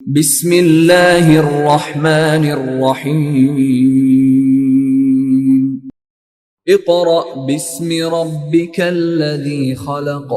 बिस्मिल्लाहिर्रहमानिर्रहीम। Iqra बिस्मि रब्बिकल्लज़ी खलक़।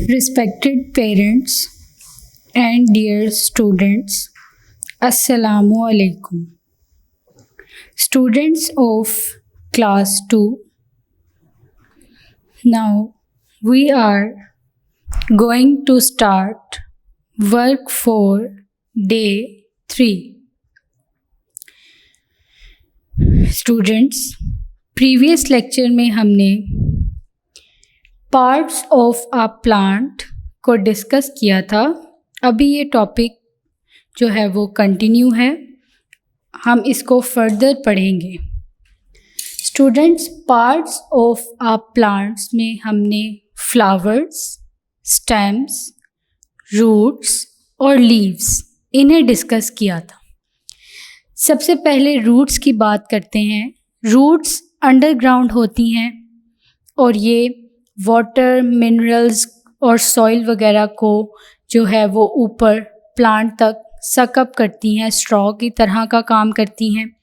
Respected parents and dear students, Assalamu alaikum. Students of class 2, now we are going to start work for day 3. Students, previous lecture में हमने parts of a plant को discuss किया था। अभी ये topic जो है वो कंटिन्यू है, हम इसको फर्दर पढ़ेंगे। Students, parts of a plants में हमने फ्लावर्स, स्टेम्स, रूट्स और लीव्स इन्हें डिस्कस किया था। सबसे पहले रूट्स की बात करते हैं। रूट्स अंडरग्राउंड होती हैं और ये वाटर, मिनरल्स और सॉइल वगैरह को जो है वो ऊपर प्लांट तक सकअप करती हैं, स्ट्रॉ की तरह का काम करती हैं।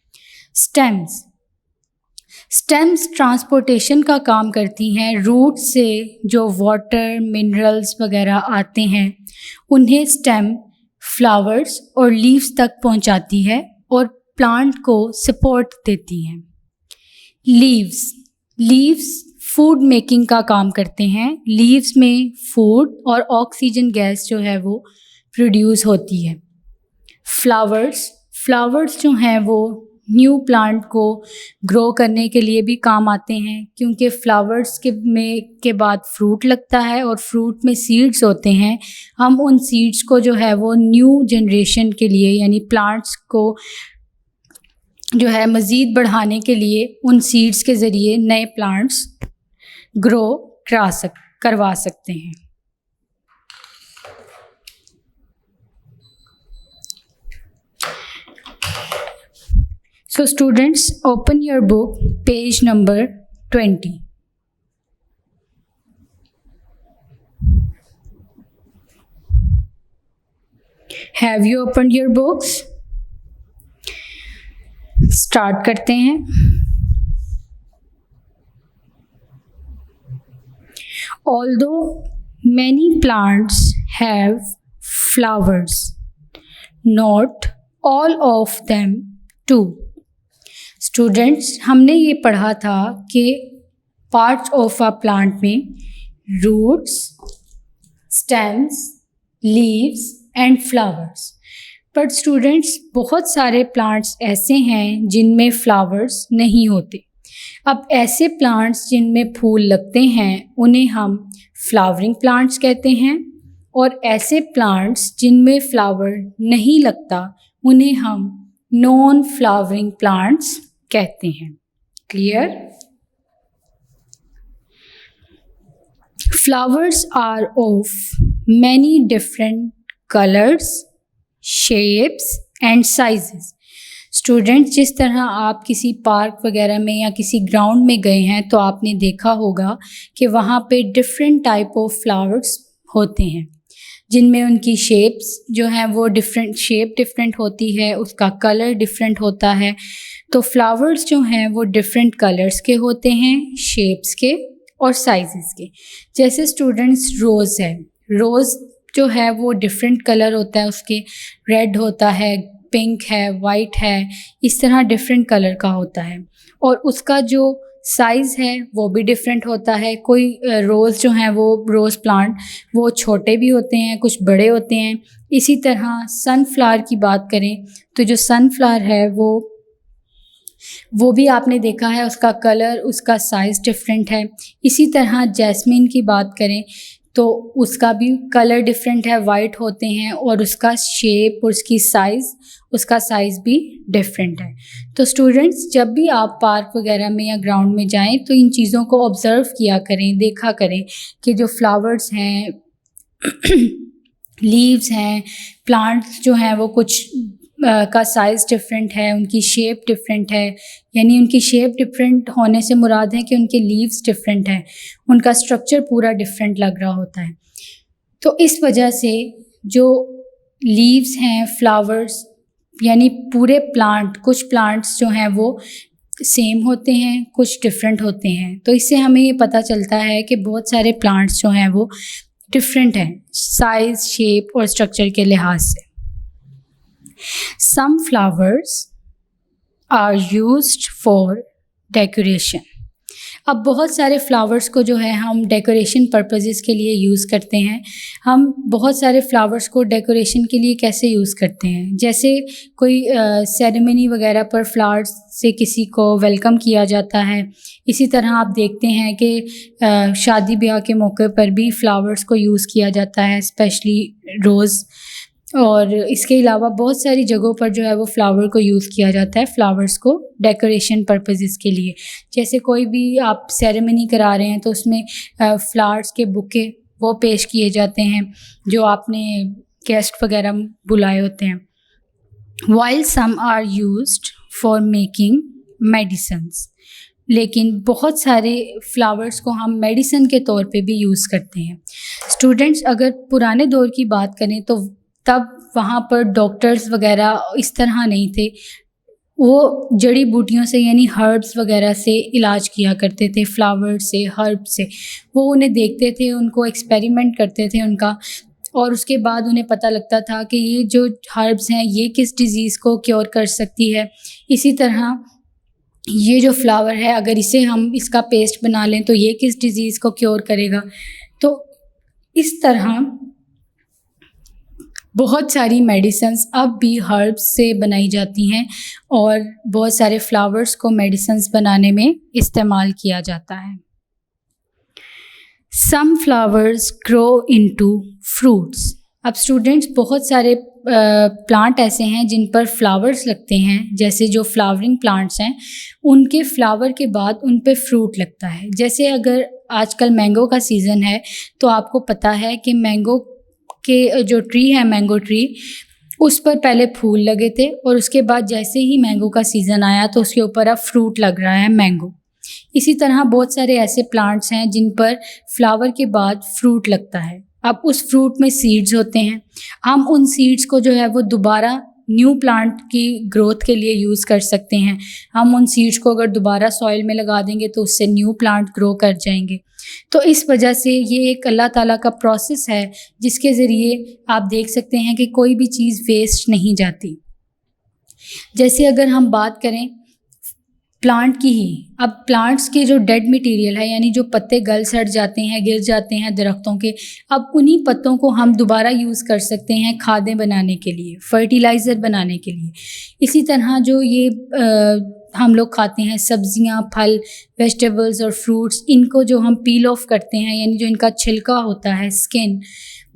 स्टेम्स ट्रांसपोर्टेशन का काम करती हैं। रूट से जो वाटर, मिनरल्स वगैरह आते हैं उन्हें स्टेम फ्लावर्स और लीव्स तक पहुंचाती है और प्लांट को सपोर्ट देती हैं। लीव्स फूड मेकिंग का काम करते हैं। लीव्स में फूड और ऑक्सीजन गैस जो है वो प्रोड्यूस होती है। फ्लावर्स जो हैं वो न्यू प्लांट को ग्रो करने के लिए भी काम आते हैं, क्योंकि फ्लावर्स के बाद फ्रूट लगता है और फ्रूट में सीड्स होते हैं। हम उन सीड्स को जो है वो न्यू जनरेशन के लिए, यानी प्लांट्स को जो है मज़ीद बढ़ाने के लिए उन सीड्स के ज़रिए नए प्लांट्स ग्रो करवा सकते हैं। So students, open your book, page number 20. Have you opened your books? Start करते हैं। Although many plants have flowers, not all of them do. Students, हमने ये पढ़ा था कि पार्ट्स ऑफ अ प्लांट में roots, stems, leaves and flowers. But students, बहुत सारे प्लांट्स ऐसे हैं जिनमें फ्लावर्स नहीं होते। अब ऐसे प्लांट्स जिनमें फूल लगते हैं उन्हें हम फ्लावरिंग प्लांट्स कहते हैं, और ऐसे प्लांट्स जिनमें फ्लावर नहीं लगता उन्हें हम नॉन फ्लावरिंग प्लांट्स कहते हैं। Clear? Flowers are of many different colours, shapes and sizes. Students, जिस तरह आप किसी पार्क वगैरह में या किसी ग्राउंड में गए हैं तो आपने देखा होगा कि वहाँ पे डिफरेंट टाइप ऑफ फ्लावर्स होते हैं, जिनमें उनकी शेप्स जो हैं वो डिफरेंट होती है, उसका कलर डिफरेंट होता है। तो फ्लावर्स जो हैं वो डिफरेंट कलर्स के होते हैं, शेप्स के और साइजेस के। जैसे स्टूडेंट्स, रोज़ है, रोज़ जो है वो डिफरेंट कलर होता है, उसके रेड होता है, पिंक है, वाइट है, इस तरह डिफरेंट कलर का होता है, और उसका जो साइज़ है वो भी डिफरेंट होता है। कोई रोज़ जो हैं वो रोज़ प्लांट वो छोटे भी होते हैं, कुछ बड़े होते हैं। इसी तरह सनफ्लावर की बात करें तो जो सनफ्लावर है वो वो भी आपने देखा है, उसका कलर, उसका साइज़ डिफरेंट है। इसी तरह जैस्मिन की बात करें तो उसका भी कलर डिफरेंट है, वाइट होते हैं, और उसका शेप और उसकी उसका साइज़ भी डिफरेंट है। तो स्टूडेंट्स, जब भी आप पार्क वगैरह में या ग्राउंड में जाएं तो इन चीज़ों को ऑब्ज़र्व किया करें, देखा करें कि जो फ्लावर्स हैं लीव्स हैं, प्लांट्स जो हैं वो कुछ का साइज़ डिफरेंट है, उनकी शेप डिफरेंट है। यानी उनकी शेप डिफरेंट होने से मुराद है कि उनके लीव्स डिफरेंट हैं, उनका स्ट्रक्चर पूरा डिफरेंट लग रहा होता है। तो इस वजह से जो लीव्स हैं, फ्लावर्स, यानी पूरे प्लांट, कुछ प्लांट्स जो हैं वो सेम होते हैं, कुछ डिफरेंट होते हैं। तो इससे हमें ये पता चलता है कि बहुत सारे प्लांट्स जो हैं वो डिफरेंट हैं साइज़, शेप और स्ट्रक्चर के लिहाज से। Some flowers are used for decoration. अब बहुत सारे फ्लावर्स को जो है हम डेकोरेशन पर्पसेस के लिए यूज़ करते हैं। हम बहुत सारे फ्लावर्स को डेकोरेशन के लिए कैसे यूज़ करते हैं, जैसे कोई सेरेमनी वगैरह पर फ्लावर्स से किसी को वेलकम किया जाता है। इसी तरह आप देखते हैं कि शादी ब्याह के मौके पर भी फ्लावर्स को यूज़ किया जाता है, स्पेशली रोज़। और इसके अलावा बहुत सारी जगहों पर जो है वो फ्लावर को यूज़ किया जाता है, फ्लावर्स को डेकोरेशन पर्पसेस के लिए। जैसे कोई भी आप सेरेमनी करा रहे हैं तो उसमें फ्लावर्स के बुके वो पेश किए जाते हैं जो आपने गेस्ट वगैरह बुलाए होते हैं। While some are used for making medicines, लेकिन बहुत सारे फ्लावर्स को हम मेडिसिन के तौर पे भी यूज़ करते हैं। स्टूडेंट्स, अगर पुराने दौर की बात करें तो तब वहाँ पर डॉक्टर्स वगैरह इस तरह नहीं थे, वो जड़ी बूटियों से यानी हर्ब्स वगैरह से इलाज किया करते थे, फ्लावर से, हर्ब से। वो उन्हें देखते थे, उनको एक्सपेरिमेंट करते थे उनका, और उसके बाद उन्हें पता लगता था कि ये जो हर्ब्स हैं ये किस डिज़ीज़ को क्योर कर सकती है। इसी तरह ये जो फ्लावर है अगर इसे हम इसका पेस्ट बना लें तो ये किस डिज़ीज़ को क्योर करेगा। तो इस तरह बहुत सारी मेडिसिन्स अब भी हर्ब्स से बनाई जाती हैं और बहुत सारे फ्लावर्स को मेडिसिन्स बनाने में इस्तेमाल किया जाता है। Some flowers grow into fruits. अब स्टूडेंट्स, बहुत सारे प्लांट ऐसे हैं जिन पर फ्लावर्स लगते हैं, जैसे जो फ्लावरिंग प्लांट्स हैं उनके फ्लावर के बाद उन पे फ्रूट लगता है। जैसे अगर आजकल मैंगो का सीज़न है तो आपको पता है कि मैंगो के जो ट्री है, मैंगो ट्री, उस पर पहले फूल लगे थे और उसके बाद जैसे ही मैंगो का सीज़न आया तो उसके ऊपर अब फ्रूट लग रहा है, मैंगो। इसी तरह बहुत सारे ऐसे प्लांट्स हैं जिन पर फ्लावर के बाद फ्रूट लगता है। अब उस फ्रूट में सीड्स होते हैं, हम उन सीड्स को जो है वो दोबारा न्यू प्लांट की ग्रोथ के लिए यूज़ कर सकते हैं। हम उन सीड्स को अगर दोबारा सॉइल में लगा देंगे तो उससे न्यू प्लांट ग्रो कर जाएंगे। तो इस वजह से ये एक अल्लाह ताला का प्रोसेस है जिसके ज़रिए आप देख सकते हैं कि कोई भी चीज़ वेस्ट नहीं जाती। जैसे अगर हम बात करें प्लांट की ही, अब प्लांट्स के जो डेड मटेरियल है यानी जो पत्ते गल सड़ जाते हैं, गिर जाते हैं दरख्तों के, अब उन्हीं पत्तों को हम दोबारा यूज़ कर सकते हैं खादें बनाने के लिए, फर्टिलाइज़र बनाने के लिए। इसी तरह जो ये हम लोग खाते हैं सब्जियां, फल, वेजिटेबल्स और फ्रूट्स, इनको जो हम पील ऑफ करते हैं यानी जो इनका छिलका होता है, स्किन,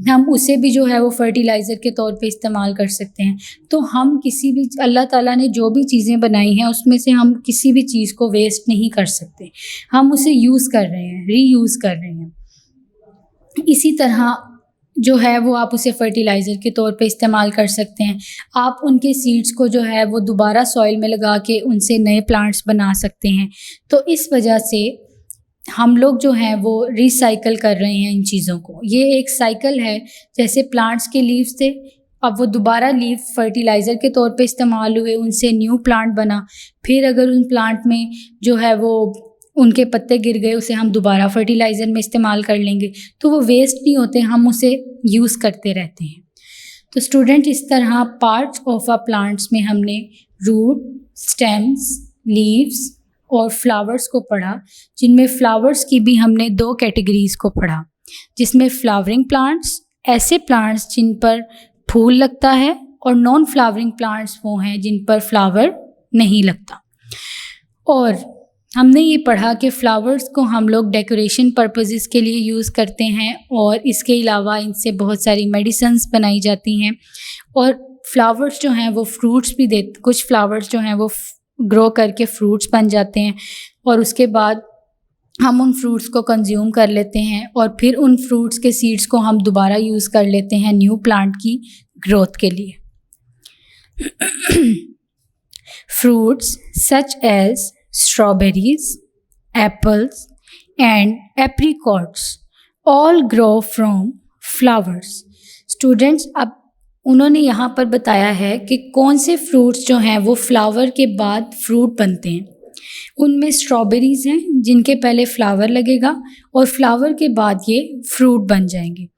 हम उसे भी जो है वो फर्टिलाइज़र के तौर पे इस्तेमाल कर सकते हैं। तो हम किसी भी, अल्लाह ताला ने जो भी चीज़ें बनाई हैं उसमें से हम किसी भी चीज़ को वेस्ट नहीं कर सकते, हम उसे यूज़ कर रहे हैं, रीयूज़ कर रहे हैं। इसी तरह जो है वो आप उसे फर्टिलाइज़र के तौर पे इस्तेमाल कर सकते हैं। आप उनके सीड्स को जो है वो दोबारा सॉइल में लगा के उनसे नए प्लांट्स बना सकते हैं। तो इस वजह से हम लोग जो हैं वो रिसाइकल कर रहे हैं इन चीज़ों को। ये एक साइकिल है, जैसे प्लांट्स के लीव्स थे, अब वो दोबारा लीव फर्टिलाइज़र के तौर पे इस्तेमाल हुए, उनसे न्यू प्लांट बना, फिर अगर उन प्लांट में जो है वो उनके पत्ते गिर गए उसे हम दोबारा फर्टिलाइज़र में इस्तेमाल कर लेंगे, तो वो वेस्ट नहीं होते, हम उसे यूज़ करते रहते हैं। तो स्टूडेंट, इस तरह पार्ट्स ऑफ अ प्लांट्स में हमने रूट, स्टेम्स, लीव्स और फ्लावर्स को पढ़ा, जिनमें फ्लावर्स की भी हमने 2 कैटेगरीज़ को पढ़ा, जिसमें फ्लावरिंग प्लांट्स, ऐसे प्लांट्स जिन पर फूल लगता है, और नॉन फ्लावरिंग प्लांट्स वो हैं जिन पर फ्लावर नहीं लगता। और हमने ये पढ़ा कि फ्लावर्स को हम लोग डेकोरेशन पर्पसेस के लिए यूज़ करते हैं और इसके अलावा इनसे बहुत सारी मेडिसिन्स बनाई जाती हैं। और फ्लावर्स जो हैं वो फ्रूट्स भी देते, कुछ फ्लावर्स जो हैं वो ग्रो करके फ्रूट्स बन जाते हैं और उसके बाद हम उन फ्रूट्स को कंज्यूम कर लेते हैं और फिर उन फ्रूट्स के सीड्स को हम दोबारा यूज़ कर लेते हैं न्यू प्लांट की ग्रोथ के लिए। Fruits such as strawberries, apples and apricots all grow from flowers. Students, अब उन्होंने यहाँ पर बताया है कि कौन से फ्रूट्स जो हैं वो फ्लावर के बाद फ्रूट बनते हैं। उनमें स्ट्रॉबेरीज़ हैं जिनके पहले फ्लावर लगेगा और फ्लावर के बाद ये फ्रूट बन जाएंगे।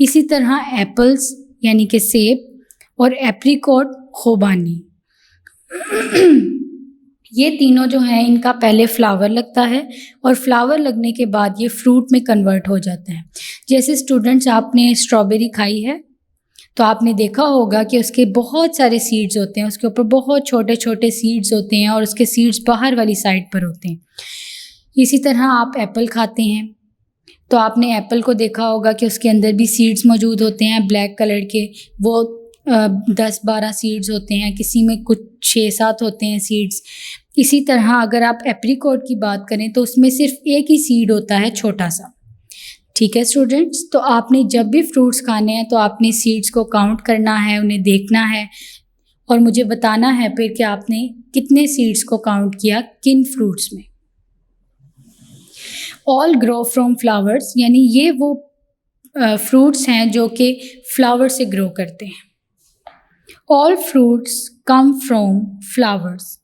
इसी तरह एप्पल्स यानी कि सेब और एप्रिकॉट खुबानी, ये तीनों जो हैं इनका पहले फ्लावर लगता है और फ्लावर लगने के बाद ये फ्रूट में कन्वर्ट हो जाता है। जैसे स्टूडेंट्स, आपने स्ट्रॉबेरी खाई है तो आपने देखा होगा कि उसके बहुत सारे सीड्स होते हैं, उसके ऊपर बहुत छोटे छोटे सीड्स होते हैं और उसके सीड्स बाहर वाली साइड पर होते हैं। इसी तरह आप एप्पल खाते हैं तो आपने एप्पल को देखा होगा कि उसके अंदर भी सीड्स मौजूद होते हैं ब्लैक कलर के, वो 10-12 सीड्स होते हैं, किसी में कुछ 6-7 होते हैं सीड्स। इसी तरह अगर आप एप्रिकॉट की बात करें तो उसमें सिर्फ एक ही सीड होता है, छोटा सा। ठीक है स्टूडेंट्स, तो आपने जब भी फ्रूट्स खाने हैं तो आपने सीड्स को काउंट करना है, उन्हें देखना है और मुझे बताना है फिर कि आपने कितने सीड्स को काउंट किया किन फ्रूट्स में। ऑल ग्रो फ्रॉम फ्लावर्स, यानी ये वो फ्रूट्स हैं जो कि फ्लावर से ग्रो करते हैं। All fruits come from flowers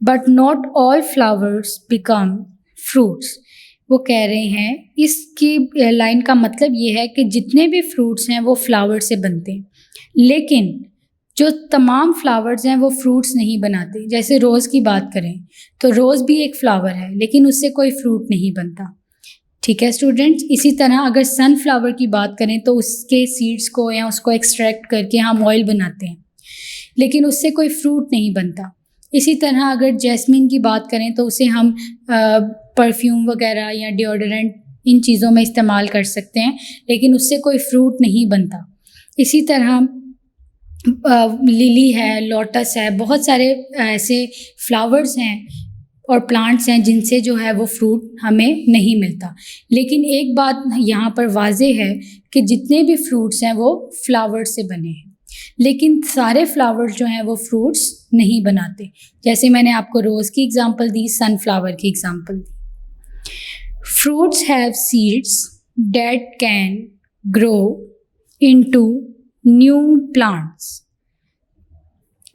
but not all flowers become fruits. वो कह रहे हैं, इसकी लाइन का मतलब ये है कि जितने भी फ्रूट्स हैं वो फ्लावर से बनते हैं, लेकिन जो तमाम फ्लावर्स हैं वो फ्रूट्स नहीं बनाते। जैसे रोज़ की बात करें तो रोज़ भी एक फ्लावर है लेकिन उससे कोई फ्रूट नहीं बनता। ठीक है स्टूडेंट्स, इसी तरह अगर सनफ्लावर की बात करें तो उसके सीड्स को या उसको एक्सट्रैक्ट करके हम ऑयल बनाते हैं लेकिन उससे कोई फ्रूट नहीं बनता। इसी तरह अगर जैस्मिन की बात करें तो उसे हम परफ्यूम वगैरह या डिओडोरेंट इन चीज़ों में इस्तेमाल कर सकते हैं लेकिन उससे कोई फ्रूट नहीं बनता। इसी तरह लिली है, लोटस है, बहुत सारे ऐसे फ्लावर्स हैं और प्लांट्स हैं जिनसे जो है वो फ्रूट हमें नहीं मिलता। लेकिन एक बात यहाँ पर वाज़ेह है कि जितने भी फ्रूट्स हैं वो फ्लावर से बने हैं, लेकिन सारे फ्लावर्स जो हैं वो फ्रूट्स नहीं बनाते। जैसे मैंने आपको रोज़ की एग्जांपल दी, सनफ्लावर की example the. Fruits have seeds that can grow into new plants.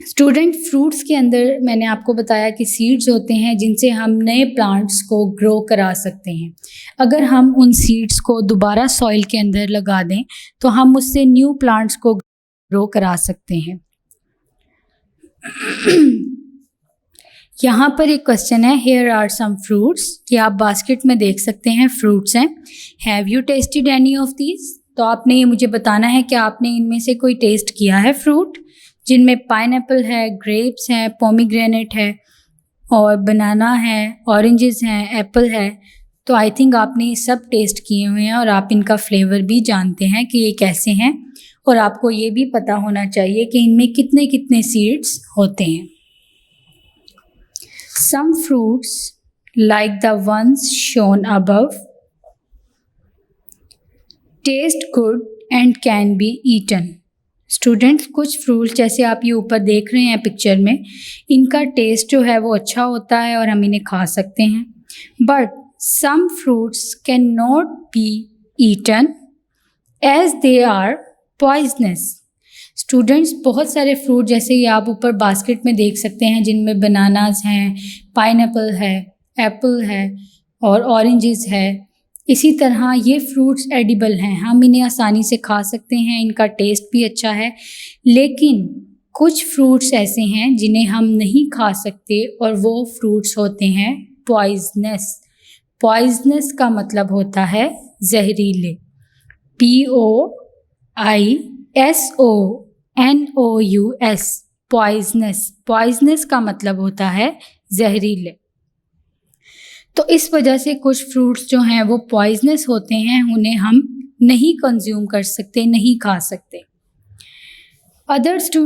Student, fruits के अंदर मैंने आपको बताया कि सीड्स होते हैं जिनसे हम नए प्लांट्स को ग्रो करा सकते हैं। अगर हम उन सीड्स को दोबारा सॉइल के अंदर लगा दें तो हम उससे न्यू प्लांट्स को ग्रो करा सकते हैं। यहाँ पर एक क्वेश्चन है, हेयर आर सम फ्रूट्स, कि आप बास्केट में देख सकते हैं फ्रूट्स हैं। Have you tested any of these? तो आपने ये मुझे बताना है कि आपने इनमें से कोई टेस्ट किया है फ्रूट, जिनमें पाइनएप्पल है, ग्रेप्स हैं, पोमीग्रेनेट है और बनाना है, ऑरेंजेस हैं, एप्पल है। तो आई थिंक आपने ये सब टेस्ट किए हुए हैं और आप इनका फ्लेवर भी जानते हैं कि ये कैसे हैं और आपको ये भी पता होना चाहिए कि इनमें कितने कितने सीड्स होते हैं। Some fruits like the ones shown above taste good and can be eaten. Students, कुछ फ्रूट्स जैसे आप ये ऊपर देख रहे हैं पिक्चर में, इनका टेस्ट जो है वो अच्छा होता है और हम इन्हें खा सकते हैं। But some fruits can not be eaten as they are poisonous. Students, बहुत सारे फ्रूट जैसे ये आप ऊपर बास्केट में देख सकते हैं जिनमें बनानास हैं, पाइनएप्पल है, एप्पल है और ऑरेंजेस है। इसी तरह ये फ्रूट्स एडिबल हैं, हम इन्हें आसानी से खा सकते हैं, इनका टेस्ट भी अच्छा है। लेकिन कुछ फ्रूट्स ऐसे हैं जिन्हें हम नहीं खा सकते और वो फ्रूट्स होते हैं पॉइजनस। पॉइजनस का मतलब होता है जहरीले। POISONOUS, poisonous. पॉइजनस का मतलब होता है जहरीले। तो इस वजह से कुछ फ्रूट्स जो हैं वो पॉइजनस होते हैं, उन्हें हम नहीं कंज्यूम कर सकते, नहीं खा सकते। Others do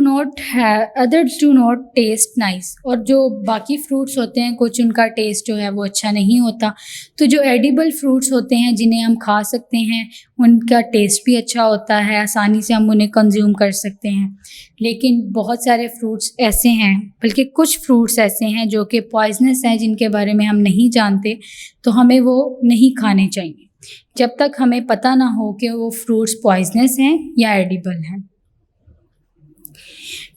not taste nice, और जो बाकी फ्रूट्स होते हैं कुछ उनका टेस्ट जो है वो अच्छा नहीं होता। तो जो एडिबल फ्रूट्स होते हैं जिन्हें हम खा सकते हैं उनका टेस्ट भी अच्छा होता है, आसानी से हम उन्हें कंज्यूम कर सकते हैं। लेकिन बहुत सारे फ्रूट्स ऐसे हैं, बल्कि कुछ फ्रूट्स ऐसे हैं जो कि पॉइजनस हैं, जिनके बारे में हम नहीं जानते, तो हमें वो नहीं खाने चाहिए जब तक हमें पता ना हो कि वो फ्रूट्स पॉइजनस हैं या एडिबल हैं।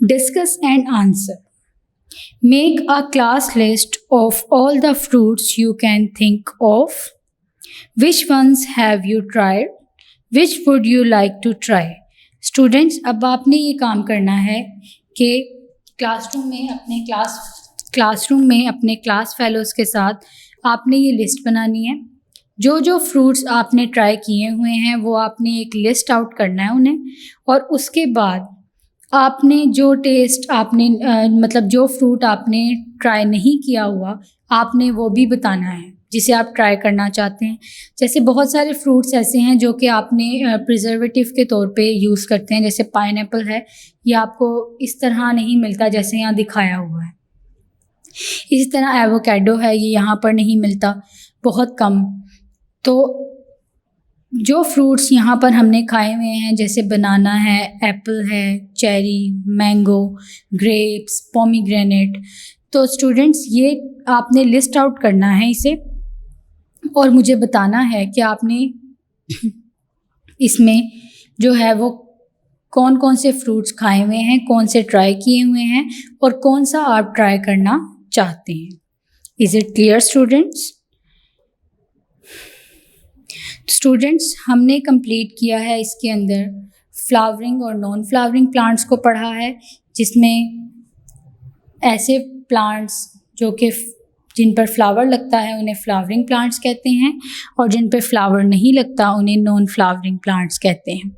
Discuss and answer. Make a class list of all the fruits you can think of. Which ones have you tried? Which would you like to try? Students, अब आपने ये काम करना है कि क्लासरूम में अपने क्लास फेलोज़ के साथ आपने ये लिस्ट बनानी है। जो जो फ्रूट्स आपने ट्राई किए हुए हैं वो आपने एक लिस्ट आउट करना है उन्हें, और उसके बाद आपने जो टेस्ट आपने मतलब जो फ्रूट आपने ट्राई नहीं किया हुआ आपने वो भी बताना है जिसे आप ट्राई करना चाहते हैं। जैसे बहुत सारे फ्रूट्स ऐसे हैं जो कि आपने प्रिजर्वेटिव के तौर पे यूज़ करते हैं, जैसे पाइनएप्पल है, ये आपको इस तरह नहीं मिलता जैसे यहाँ दिखाया हुआ है। इसी तरह एवोकेडो है, ये यहाँ पर नहीं मिलता, बहुत कम। तो जो फ्रूट्स यहाँ पर हमने खाए हुए हैं जैसे बनाना है, एप्पल है, चेरी, मैंगो, ग्रेप्स, पोमीग्रेनेट, तो स्टूडेंट्स ये आपने लिस्ट आउट करना है इसे, और मुझे बताना है कि आपने इसमें जो है वो कौन कौन से फ्रूट्स खाए हुए हैं, कौन से ट्राई किए हुए हैं और कौन सा आप ट्राई करना चाहते हैं। Is it clear students? Students, हमने कंप्लीट किया है इसके अंदर फ्लावरिंग और नॉन फ्लावरिंग प्लांट्स को पढ़ा है, जिसमें ऐसे प्लांट्स जो कि जिन पर फ्लावर लगता है उन्हें फ्लावरिंग प्लांट्स कहते हैं, और जिन पर फ्लावर नहीं लगता उन्हें नॉन फ्लावरिंग प्लांट्स कहते हैं।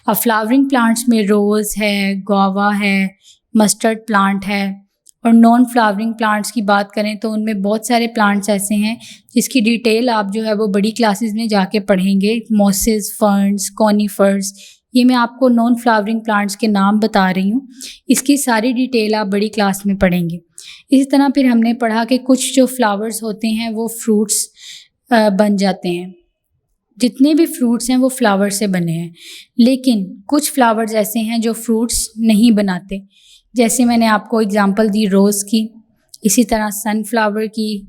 अब फ्लावरिंग प्लांट्स में रोज़ है, गुआवा है, मस्टर्ड प्लांट है, और नॉन फ्लावरिंग प्लांट्स की बात करें तो उनमें बहुत सारे प्लांट्स ऐसे हैं जिसकी डिटेल आप जो है वो बड़ी क्लासेस में जाके पढ़ेंगे। मॉसेस, फर्न्स, कॉनीफर्स, ये मैं आपको नॉन फ्लावरिंग प्लांट्स के नाम बता रही हूँ, इसकी सारी डिटेल आप बड़ी क्लास में पढ़ेंगे। इसी तरह फिर हमने पढ़ा कि कुछ जो फ्लावर्स होते हैं वो फ्रूट्स बन जाते हैं। जितने भी फ्रूट्स हैं वो फ्लावर से बने हैं, लेकिन कुछ फ्लावर्स ऐसे हैं जो फ्रूट्स नहीं बनाते। जैसे मैंने आपको एग्जांपल दी रोज़ की, इसी तरह सनफ्लावर की,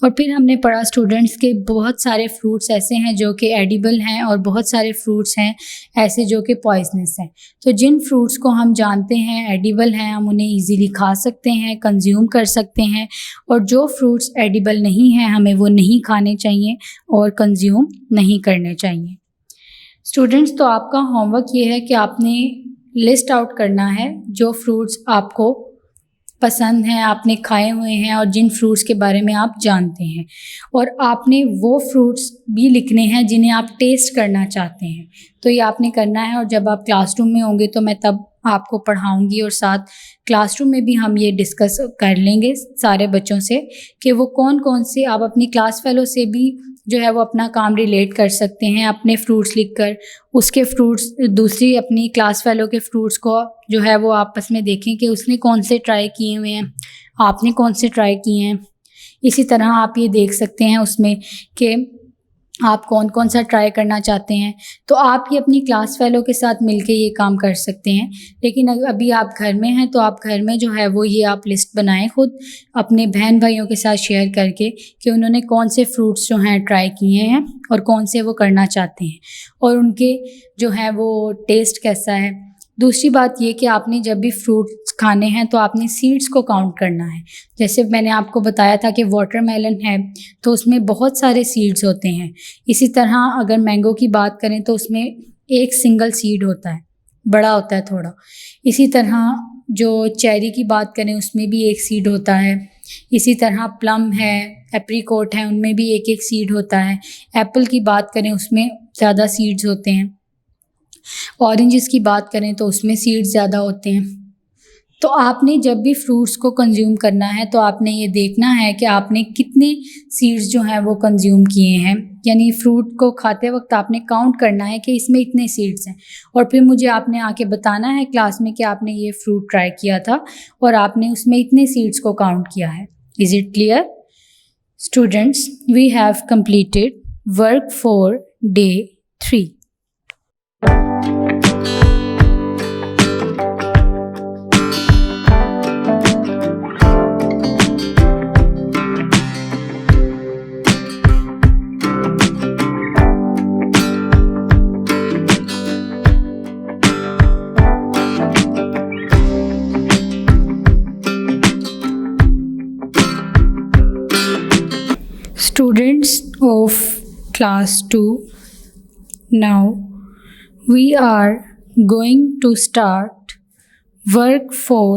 और फिर हमने पढ़ा स्टूडेंट्स के बहुत सारे फ्रूट्स ऐसे हैं जो कि एडिबल हैं और बहुत सारे फ्रूट्स हैं ऐसे जो कि पॉइजनस हैं। तो जिन फ्रूट्स को हम जानते हैं एडिबल हैं, हम उन्हें इजीली खा सकते हैं, कंज्यूम कर सकते हैं, और जो फ्रूट्स एडिबल नहीं हैं हमें वो नहीं खाने चाहिए और कंज्यूम नहीं करने चाहिए। स्टूडेंट्स, तो आपका होमवर्क ये है कि आपने लिस्ट आउट करना है जो फ्रूट्स आपको पसंद हैं, आपने खाए हुए हैं और जिन फ्रूट्स के बारे में आप जानते हैं, और आपने वो फ्रूट्स भी लिखने हैं जिन्हें आप टेस्ट करना चाहते हैं। तो ये आपने करना है, और जब आप क्लासरूम में होंगे तो मैं तब आपको पढ़ाऊंगी और साथ क्लासरूम में भी हम ये डिस्कस कर लेंगे सारे बच्चों से कि वो कौन कौन से, आप अपनी क्लास फेलो से भी जो है वो अपना काम रिलेट कर सकते हैं अपने फ्रूट्स लिखकर, उसके फ्रूट्स दूसरी अपनी क्लास फेलो के फ्रूट्स को जो है वो आपस में देखें कि उसने कौन से ट्राई किए हुए हैं, आपने कौन से ट्राई किए हैं। इसी तरह आप ये देख सकते हैं उसमें कि आप कौन कौन सा ट्राई करना चाहते हैं। तो आप ये अपनी क्लास फेलो के साथ मिलके ये काम कर सकते हैं। लेकिन अभी आप घर में हैं तो आप घर में जो है वो ये आप लिस्ट बनाएं खुद अपने बहन भाइयों के साथ शेयर करके कि उन्होंने कौन से फ्रूट्स जो हैं ट्राई किए हैं और कौन से वो करना चाहते हैं और उनके जो है वो टेस्ट कैसा है। दूसरी बात ये कि आपने जब भी फ्रूट्स खाने हैं तो आपने सीड्स को काउंट करना है। जैसे मैंने आपको बताया था कि वाटरमेलन है तो उसमें बहुत सारे सीड्स होते हैं। इसी तरह अगर मैंगो की बात करें तो उसमें एक सिंगल सीड होता है, बड़ा होता है थोड़ा। इसी तरह जो चेरी की बात करें उसमें भी एक सीड होता है। इसी तरह प्लम है, एप्रीकोट है, उनमें भी एक एक सीड होता है। एप्पल की बात करें उसमें ज़्यादा सीड्स होते हैं। ऑरेंजेस की बात करें तो उसमें सीड्स ज़्यादा होते हैं। तो आपने जब भी फ्रूट्स को कंज्यूम करना है तो आपने ये देखना है कि आपने कितने सीड्स जो हैं वो कंज्यूम किए हैं, यानी फ्रूट को खाते वक्त आपने काउंट करना है कि इसमें इतने सीड्स हैं, और फिर मुझे आपने आके बताना है क्लास में कि आपने ये फ्रूट ट्राई किया था और आपने उसमें इतने सीड्स को काउंट किया है। Is it clear? Students, we have completed work for day 3. Students of class 2, now we are going to start work for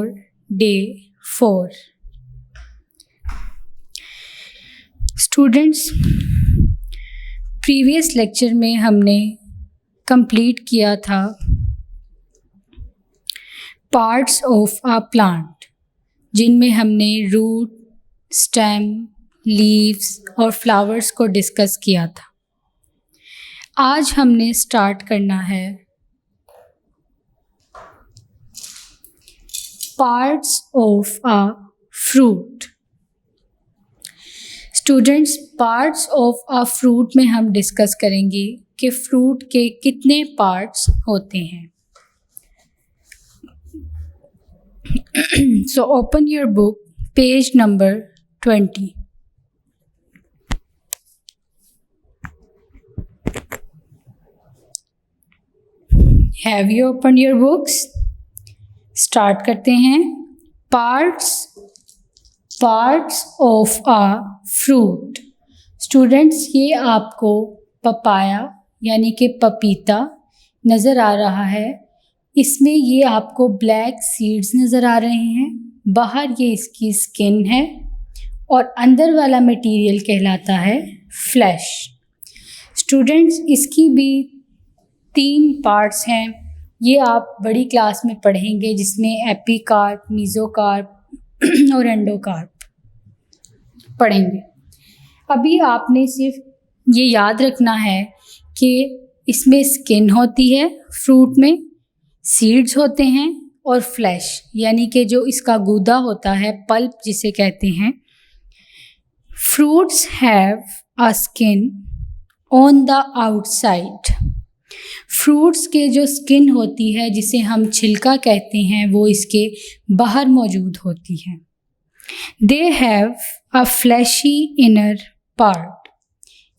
day 4. Students, previous lecture में हमने complete किया था parts of a plant, जिनमें हमने root, stem, leaves और flowers को discuss किया था। आज हमने स्टार्ट करना है parts of a fruit. Students, parts of a fruit में हम डिस्कस करेंगे कि फ्रूट के कितने पार्ट्स होते हैं। So open your book, page number 20. Have you open your books? Start करते हैं। Parts of a fruit. Students, ये आपको पपाया यानी कि पपीता नज़र आ रहा है। इसमें ये आपको ब्लैक सीड्स नज़र आ रहे हैं। बाहर ये इसकी स्किन है और अंदर वाला मटेरियल कहलाता है फ्लैश। स्टूडेंट्स, इसकी भी 3 पार्ट्स हैं। ये आप बड़ी क्लास में पढ़ेंगे, जिसमें एपिकार्प, मीज़ोकार्प और एंडोकार्प पढ़ेंगे। अभी आपने सिर्फ ये याद रखना है कि इसमें स्किन होती है, फ्रूट में सीड्स होते हैं और फ्लैश यानी कि जो इसका गूदा होता है, पल्प जिसे कहते हैं। Fruits have a skin on the outside. Fruits के जो स्किन होती है, जिसे हम छिलका कहते हैं, वो इसके बाहर मौजूद होती है। They have a fleshy inner part.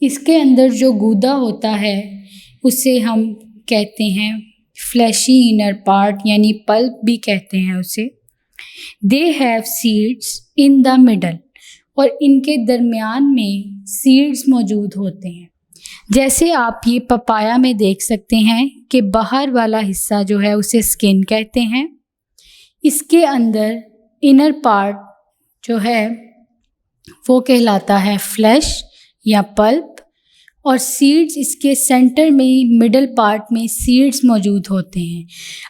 इसके अंदर जो गूदा होता है उसे हम कहते हैं फ्लैशी इनर पार्ट, यानी पल्प भी कहते हैं उसे। They have seeds in the middle, और इनके दरमियान में सीड्स मौजूद होते हैं। जैसे आप ये पपाया में देख सकते हैं कि बाहर वाला हिस्सा जो है उसे स्किन कहते हैं। इसके अंदर इनर पार्ट जो है वो कहलाता है फ्लैश या पल्प, और सीड्स इसके सेंटर में, मिडल पार्ट में सीड्स मौजूद होते हैं।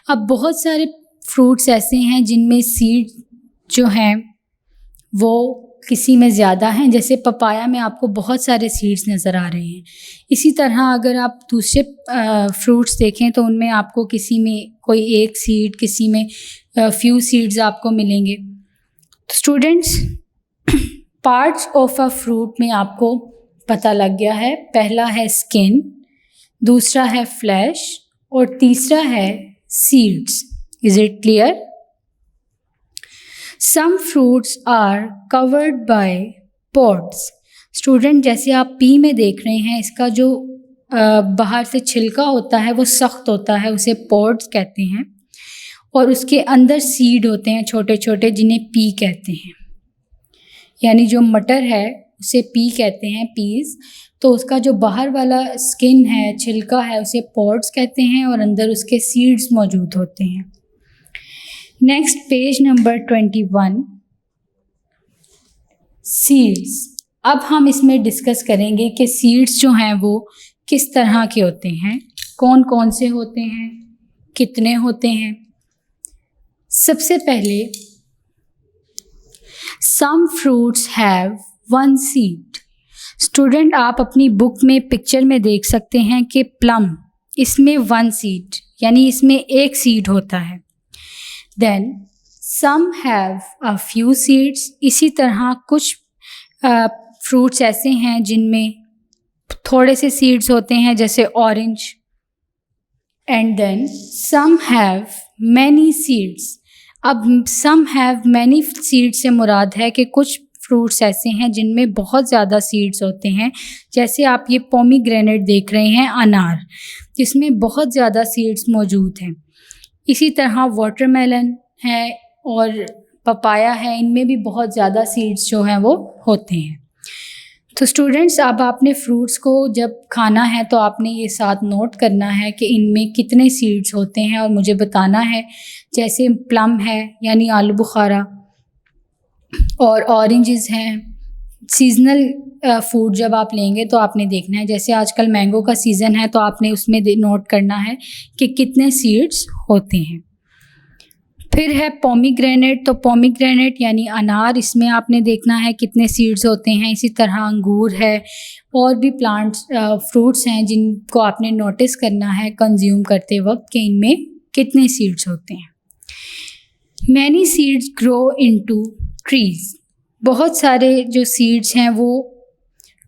अब बहुत सारे फ्रूट्स ऐसे हैं जिनमें सीड जो हैं वो किसी में ज़्यादा हैं, जैसे पपाया में आपको बहुत सारे सीड्स नज़र आ रहे हैं। इसी तरह अगर आप दूसरे फ्रूट्स देखें तो उनमें आपको किसी में कोई एक सीड, किसी में फ्यू सीड्स आपको मिलेंगे। Students, parts of a fruit में आपको पता लग गया है। पहला है स्किन, दूसरा है फ्लैश और तीसरा है seeds. Is it clear? Some fruits are covered by pods. Student, जैसे आप पी में देख रहे हैं, इसका जो बाहर से छिलका होता है वो सख्त होता है, उसे पॉड्स कहते हैं, और उसके अंदर सीड होते हैं छोटे छोटे, जिन्हें पी कहते हैं। यानी जो मटर है उसे पी कहते हैं, पीस। तो उसका जो बाहर वाला स्किन है, छिलका है, उसे पॉड्स कहते हैं और अंदर उसके सीड्स मौजूद होते हैं। Next, page number 21, seeds. अब हम इसमें डिस्कस करेंगे कि सीड्स जो हैं वो किस तरह के होते हैं, कौन कौन से होते हैं, कितने होते हैं। सबसे पहले some fruits have one seed. Student आप अपनी बुक में पिक्चर में देख सकते हैं कि प्लम, इसमें वन सीड यानी इसमें एक सीड होता है। Then some have a few seeds. इसी तरह कुछ फ्रूट्स ऐसे हैं जिनमें थोड़े से सीड्स होते हैं, जैसे orange. And then some have many seeds. अब सम हैव मैनी सीड्स से मुराद है कि कुछ फ्रूट्स ऐसे हैं जिनमें बहुत ज़्यादा सीड्स होते हैं, जैसे आप ये पोमीग्रेनेट देख रहे हैं, अनार, जिसमें बहुत ज़्यादा सीड्स मौजूद हैं। इसी तरह वाटरमेलन है और पपाया है, इनमें भी बहुत ज़्यादा सीड्स जो हैं वो होते हैं। तो स्टूडेंट्स अब आपने फ्रूट्स को जब खाना है तो आपने ये साथ नोट करना है कि इनमें कितने सीड्स होते हैं और मुझे बताना है। जैसे प्लम है यानी आलू बुखारा, और ऑरेंजेस हैं। सीजनल फूड जब आप लेंगे तो आपने देखना है, जैसे आजकल मैंगो का सीज़न है तो आपने उसमें नोट करना है कि कितने सीड्स होते हैं। फिर है पोमीग्रेनेट। तो पोमीग्रेनेट यानी अनार, इसमें आपने देखना है कितने सीड्स होते हैं। इसी तरह अंगूर है, और भी प्लांट्स फ्रूट्स हैं जिनको आपने नोटिस करना है कंज्यूम करते वक्त कि इनमें कितने सीड्स होते हैं। Many seeds grow into trees. बहुत सारे जो सीड्स हैं वो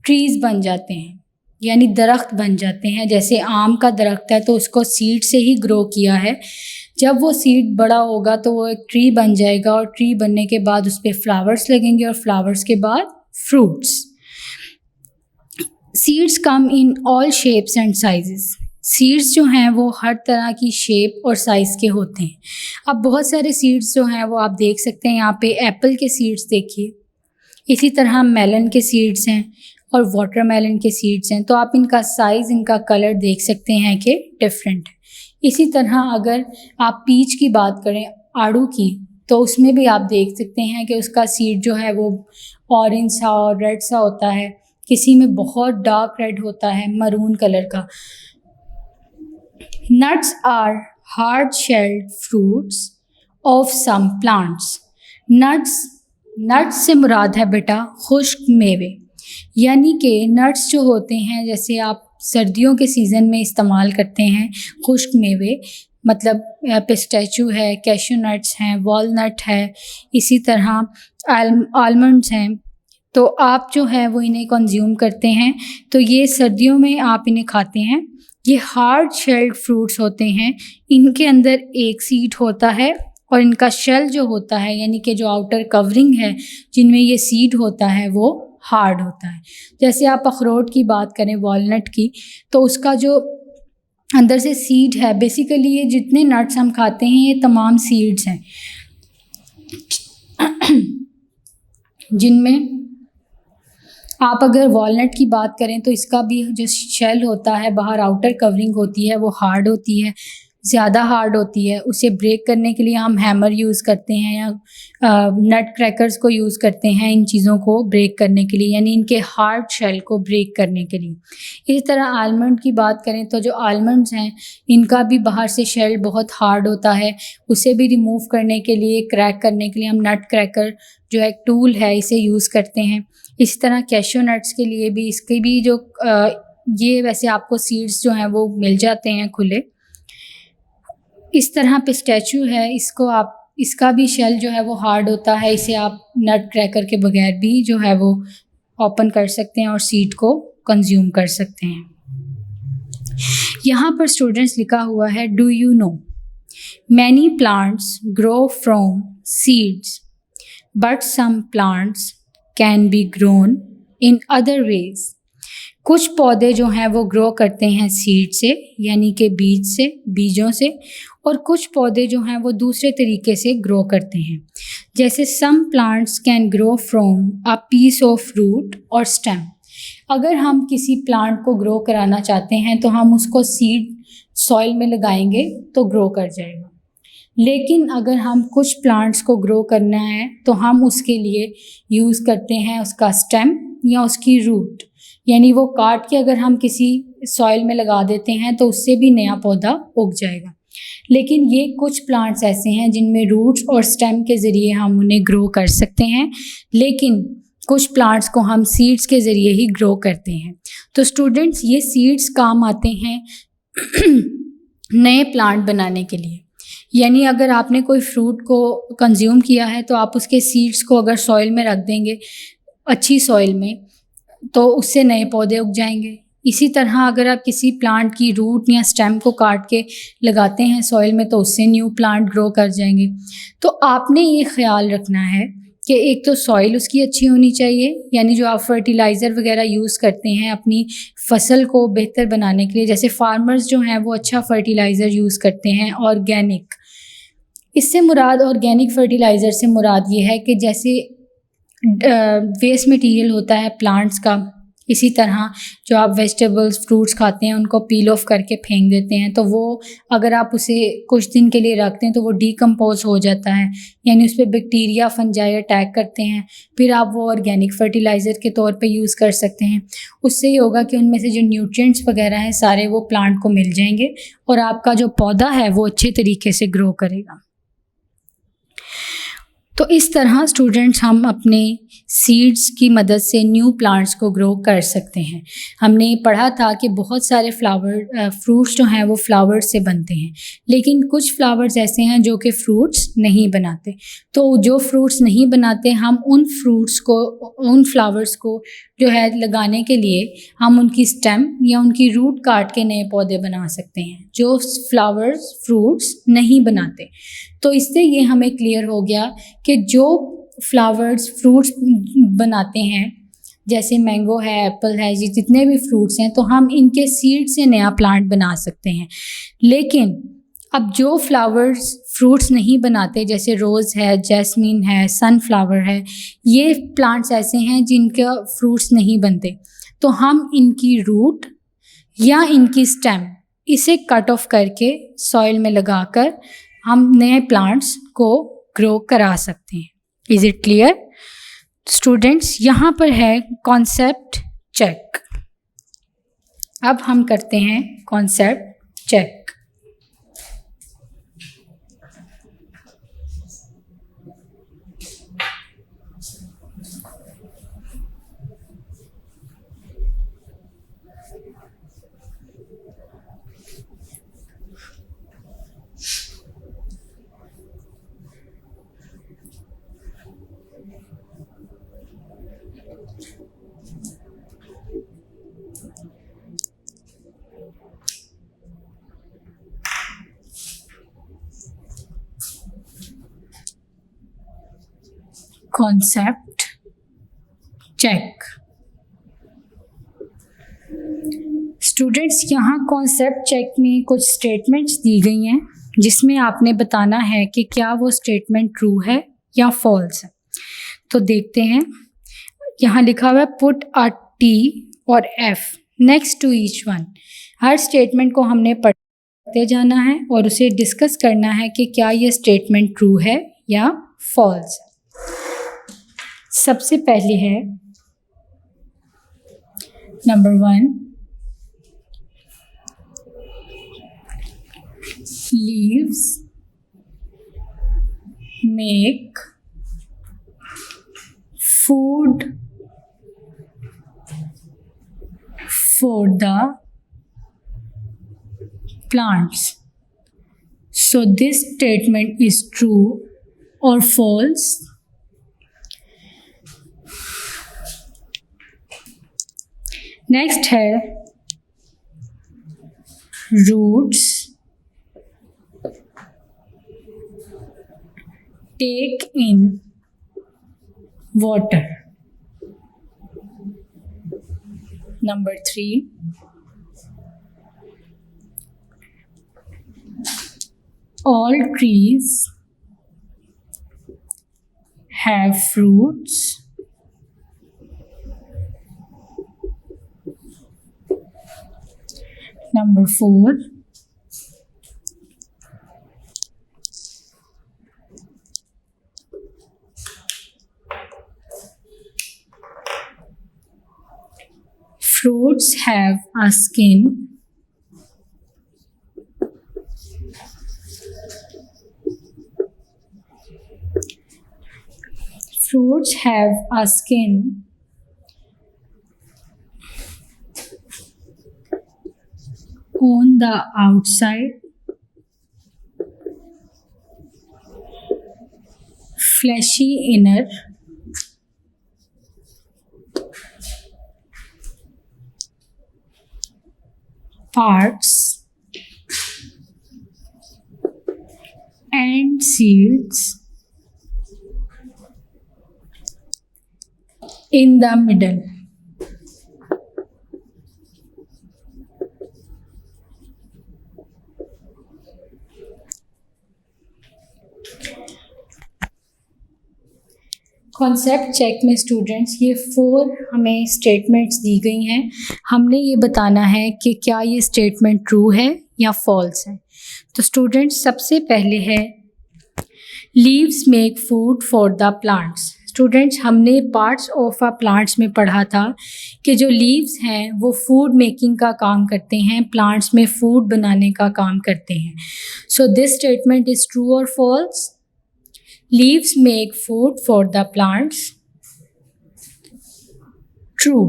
ट्रीज़ बन जाते हैं यानी दरख्त बन जाते हैं। जैसे आम का दरख्त है तो उसको सीड से ही ग्रो किया है। जब वो सीड बड़ा होगा तो वो एक ट्री बन जाएगा, और ट्री बनने के बाद उस पर फ्लावर्स लगेंगे, और फ्लावर्स के बाद fruits. Seeds come in all shapes and sizes. Seeds जो हैं वो हर तरह की शेप और साइज़ के होते हैं। अब बहुत सारे सीड्स जो हैं वो आप देख सकते हैं, यहाँ पे एप्पल के सीड्स देखिए, इसी तरह मेलन के सीड्स हैं और वाटरमेलन के सीड्स हैं। तो आप इनका साइज़, इनका कलर देख सकते हैं कि डिफरेंट है। इसी तरह अगर आप पीच की बात करें, आड़ू की, तो उसमें भी आप देख सकते हैं कि उसका सीड जो है वो ऑरेंज सा और रेड सा होता है, किसी में बहुत डार्क रेड होता है, मरून कलर का। Nuts are hard shelled fruits of some plants. Nuts से मुराद है बेटा खुश्क मेवे, यानी कि नट्स जो होते हैं जैसे आप सर्दियों के सीज़न में इस्तेमाल करते हैं खुश्क मेवे, मतलब पिस्ताचियो है, कैशू नट्स हैं, वॉलनट है, इसी तरह आलमंड्स हैं। तो आप जो है वो इन्हें कंज्यूम करते हैं, तो ये सर्दियों में आप इन्हें खाते हैं। ये हार्ड शेल्ड फ्रूट्स होते हैं, इनके अंदर एक सीड होता है और इनका शेल जो होता है यानी कि जो आउटर कवरिंग है जिनमें ये सीड होता है वो हार्ड होता है। जैसे आप अखरोट की बात करें, वॉलनट की, तो उसका जो अंदर से सीड है, बेसिकली ये जितने नट्स हम खाते हैं ये तमाम सीड्स हैं जिनमें आप अगर वॉलनट की बात करें तो इसका भी जो शेल होता है, बाहर आउटर कवरिंग होती है, वो हार्ड होती है, ज़्यादा हार्ड होती है। उसे ब्रेक करने के लिए हम हैमर यूज़ करते हैं या नट क्रैकर्स को यूज़ करते हैं इन चीज़ों को ब्रेक करने के लिए, यानी इनके हार्ड शेल को ब्रेक करने के लिए। इसी तरह आलमंड की बात करें तो जो आलमंड्स हैं इनका भी बाहर से शेल बहुत हार्ड होता है, उसे भी रिमूव करने के लिए, क्रैक करने के लिए हम नट क्रैकर जो एक टूल है इसे यूज़ करते हैं। इसी तरह कैशू नट्स के लिए भी, इसके भी जो ये वैसे आपको सीड्स जो हैं वो मिल जाते हैं खुले। इस तरह पिस्ताचियो है, इसको आप, इसका भी शेल जो है वो हार्ड होता है, इसे आप नट क्रैकर के बगैर भी जो है वो ओपन कर सकते हैं और सीड को कंज्यूम कर सकते हैं। यहाँ पर स्टूडेंट्स लिखा हुआ है, do you know many plants grow from seeds but some plants can be grown in other ways. कुछ पौधे जो हैं वो ग्रो करते हैं सीड से यानी कि बीज से, बीजों से, और कुछ पौधे जो हैं वो दूसरे तरीके से ग्रो करते हैं। जैसे some plants can grow from a piece of root और स्टेम। अगर हम किसी प्लांट को ग्रो कराना चाहते हैं तो हम उसको सीड सॉइल में लगाएंगे तो ग्रो कर जाएगा, लेकिन अगर हम कुछ प्लांट्स को ग्रो करना है तो हम उसके लिए यूज़ करते हैं उसका स्टेम या उसकी रूट, यानी वो काट के अगर हम किसी सॉइल में लगा देते हैं तो उससे भी नया पौधा उग जाएगा। लेकिन ये कुछ प्लांट्स ऐसे हैं जिनमें रूट्स और स्टेम के ज़रिए हम उन्हें ग्रो कर सकते हैं, लेकिन कुछ प्लांट्स को हम सीड्स के ज़रिए ही ग्रो करते हैं। तो स्टूडेंट्स, ये सीड्स काम आते हैं नए प्लांट बनाने के लिए। यानी अगर आपने कोई फ्रूट को कंज्यूम किया है तो आप उसके सीड्स को अगर सॉइल में रख देंगे, अच्छी सॉइल में, तो उससे नए पौधे उग जाएंगे। इसी तरह अगर आप किसी प्लांट की रूट या स्टेम को काट के लगाते हैं सॉइल में तो उससे न्यू प्लांट ग्रो कर जाएंगे। तो आपने ये ख्याल रखना है कि एक तो सॉइल उसकी अच्छी होनी चाहिए, यानी जो आप फर्टिलाइज़र वगैरह यूज़ करते हैं अपनी फसल को बेहतर बनाने के लिए, जैसे फार्मर्स जो हैं वो अच्छा फर्टिलाइज़र यूज़ करते हैं ऑर्गेनिक। इससे मुराद ऑर्गेनिक फर्टिलाइज़र से मुराद ये है कि जैसे वेस्ट मटेरियल होता है प्लांट्स का, इसी तरह जो आप वेजिटेबल्स फ्रूट्स खाते हैं उनको पील ऑफ करके फेंक देते हैं, तो वो अगर आप उसे कुछ दिन के लिए रखते हैं तो वो डीकम्पोज हो जाता है, यानी उस पर बैक्टीरिया फंजाई अटैक करते हैं। फिर आप वो ऑर्गेनिक फर्टिलाइज़र के तौर पे यूज़ कर सकते हैं। उससे ये होगा कि उनमें से जो न्यूट्रिएंट्स वगैरह हैं सारे वो प्लांट को मिल जाएंगे और आपका जो पौधा है वो अच्छे तरीके से ग्रो करेगा। तो इस तरह स्टूडेंट्स हम अपने सीड्स की मदद से न्यू प्लांट्स को ग्रो कर सकते हैं। हमने पढ़ा था कि बहुत सारे फ्रूट्स जो हैं वो फ्लावर्स से बनते हैं, लेकिन कुछ फ्लावर्स ऐसे हैं जो कि फ्रूट्स नहीं बनाते। तो जो फ्रूट्स नहीं बनाते हम उन फ्लावर्स को जो है लगाने के लिए हम उनकी स्टेम या उनकी रूट काट के नए पौधे बना सकते हैं जो फ्रूट्स नहीं बनाते। तो इससे ये हमें क्लियर हो गया कि जो फ्लावर्स फ्रूट्स बनाते हैं, जैसे मैंगो है, एप्पल है, ये जितने भी फ्रूट्स हैं, तो हम इनके सीड से नया प्लांट बना सकते हैं। लेकिन अब जो फ्लावर्स फ्रूट्स नहीं बनाते, जैसे रोज़ है, जैस्मीन है, सनफ्लावर है, ये प्लांट्स ऐसे हैं जिनका फ्रूट्स नहीं बनते, तो हम इनकी रूट या इनकी स्टेम इसे कट ऑफ करके सॉइल में लगाकर हम नए प्लांट्स को ग्रो करा सकते हैं। Is it clear students? यहाँ पर है कॉन्सेप्ट चेक। अब हम करते हैं concept check. Concept check. Students, यहाँ कॉन्सेप्ट चेक में कुछ स्टेटमेंट्स दी गई हैं जिसमें आपने बताना है कि क्या वो स्टेटमेंट ट्रू है या फॉल्स है। तो देखते हैं, यहाँ लिखा हुआ है पुट अ टी और F next to each one. हर स्टेटमेंट को हमने पढ़ते जाना है और उसे डिस्कस करना है कि क्या ये स्टेटमेंट ट्रू है या फॉल्स है। सबसे पहले है number 1, leaves make food for the plants. So this statement is true or false? Next है roots take in water. Number 3, all trees have fruits. Number 4, fruits have a skin fruits have a skin on the outside, fleshy inner, parts, and seeds in the middle. Concept check में students ये 4 हमें statements दी गई हैं। हमने ये बताना है कि क्या ये स्टेटमेंट ट्रू है या फॉल्स है। तो स्टूडेंट्स सबसे पहले है leaves make food for the plants. Students हमने पार्ट्स ऑफ अ प्लांट्स में पढ़ा था कि जो लीव्स हैं वो फूड मेकिंग का काम करते हैं, प्लांट्स में फूड बनाने का काम करते हैं। So this statement is true और false. Leaves make food for the plants. True.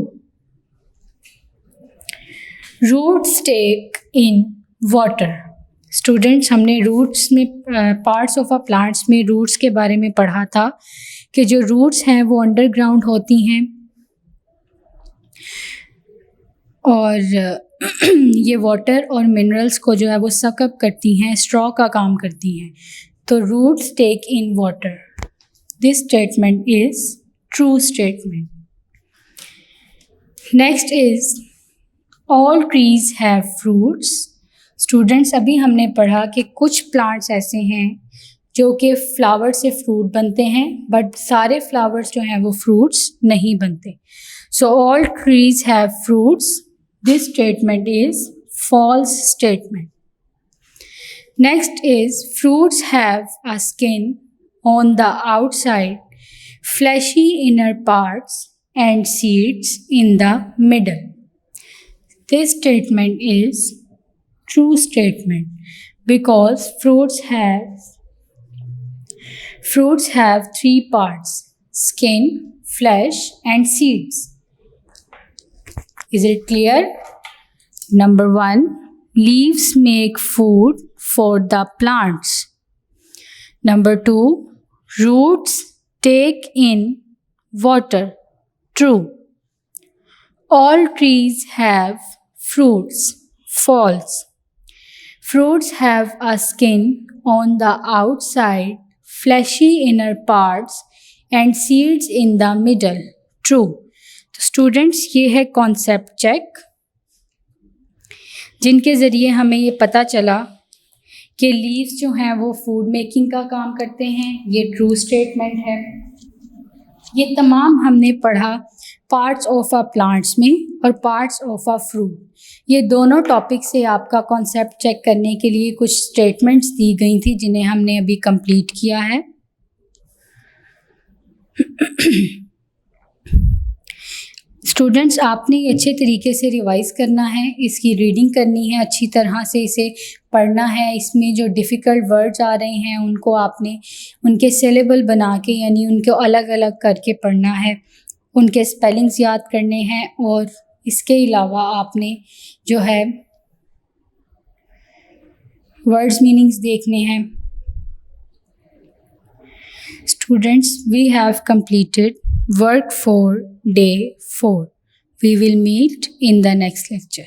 Roots take in water. Students हमने roots में parts of a plants में roots के बारे में पढ़ा था कि जो roots हैं वो underground होती हैं और ये water और minerals को जो है वो suck up करती हैं, straw का काम करती हैं। तो roots take in water. This statement is true statement. Next is all trees have fruits. Students अभी हमने पढ़ा कि कुछ plants ऐसे हैं जो कि flower से fruit बनते हैं but सारे flowers जो हैं वो fruits नहीं बनते। So all trees have fruits. This statement is false statement. Next is fruits have a skin on the outside, fleshy inner parts, and seeds in the middle. This statement is true statement because fruits have 3 parts: skin, flesh, and seeds. Is it clear? Number 1, leaves make food for the plants. Number 2, roots take in water. True. All trees have fruits. False. Fruits have a skin on the outside, fleshy inner parts, and seeds in the middle. True. तो students ये है concept check जिनके ज़रिए हमें ये पता चला कि लीव्स जो हैं वो फूड मेकिंग का काम करते हैं। ये ट्रू स्टेटमेंट है। ये तमाम हमने पढ़ा पार्ट्स ऑफ अ प्लांट्स में और पार्ट्स ऑफ अ फ्रूट। ये दोनों टॉपिक से आपका कॉन्सेप्ट चेक करने के लिए कुछ स्टेटमेंट्स दी गई थी जिन्हें हमने अभी कंप्लीट किया है। स्टूडेंट्स आपने अच्छे तरीके से रिवाइज़ करना है, इसकी रीडिंग करनी है, अच्छी तरह से इसे पढ़ना है। इसमें जो डिफ़िकल्ट वर्ड्स आ रहे हैं उनको आपने उनके सिलेबल बना के यानी उनको अलग अलग करके पढ़ना है, उनके स्पेलिंग्स याद करने हैं और इसके अलावा आपने जो है वर्ड्स मीनिंग्स देखने हैं। Students we have completed work for day 4. We will meet in the next lecture.